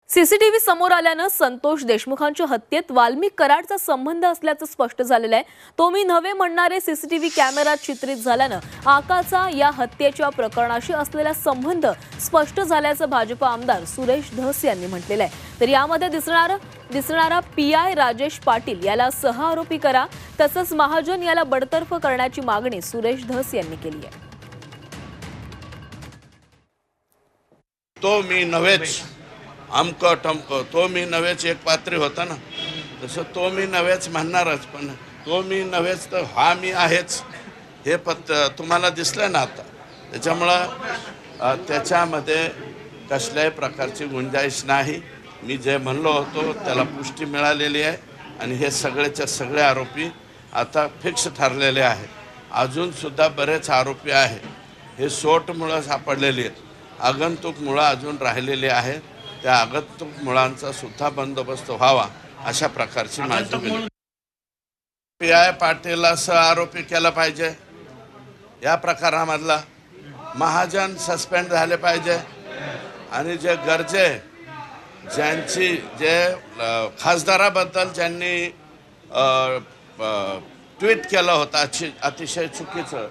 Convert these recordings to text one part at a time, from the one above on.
CCTV समोर आल्यानं संतोष देशमुखांच्या हत्येत वाल्मिक कराडचा संबंध असल्याचं स्पष्ट झालेलं आहे। तो मी नव्हे म्हणणारे सीसीटीव्ही कॅमेऱ्यात चित्रित झाल्यानं आकाचा या हत्येच्या प्रकरणाशी असलेला संबंध स्पष्ट झाल्याचं भाजप आमदार सुरेश धस यांनी म्हटलेलं आहे। तर यामध्ये दिसणारा पीआय राजेश पाटील याला सहआरोपी करा, तसंच महाजन याला बडतर्फ करण्याची मागणी सुरेश धस यांनी केली आहे। तो मी नव्हेच अमक टमक, तो मी नव्हेच एक पात्री होता ना, तसं तो मी नव्हेच म्हणणारच, पण तो मी नव्हेच तर हा मी आहेच हे तुम्हाला दिसलं ना आता। त्याच्यामुळं त्याच्यामध्ये कसल्याही प्रकारची गुंजाईश नाही। मी जे म्हणलो होतो त्याला पुष्टी मिळालेली आहे आणि हे सगळेच्या सगळे आरोपी आता फिक्स ठरलेले आहेत। अजूनसुद्धा बरेच आरोपी आहेत, हे सोटमुळं सापडलेले आहेत, आगंतुक मुळं अजून राहिलेले आहेत। त्या आगंतुक मुळांचा सुद्धा बंदोबस्त व्हावा अशा प्रकारची माझी विनंती। पीआय पाटीलला सहआरोपी केलं पाहिजे या प्रकारामधला। महाजन सस्पेंड झाले पाहिजे आणि जे गरजे ज्यांची जे खासदाराबद्दल ज्यांनी ट्विट केलं होतं अतिशय चुकीचं,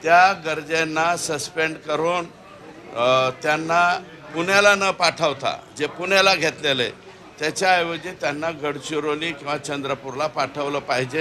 त्या गरजेंना सस्पेंड करून त्यांना पुण्याला न पाठवता जे पुण्याला घेतलेले त्याच्याऐवजी त्यांना गडचिरोली किंवा चंद्रपूरला पाठवलं पाहिजे।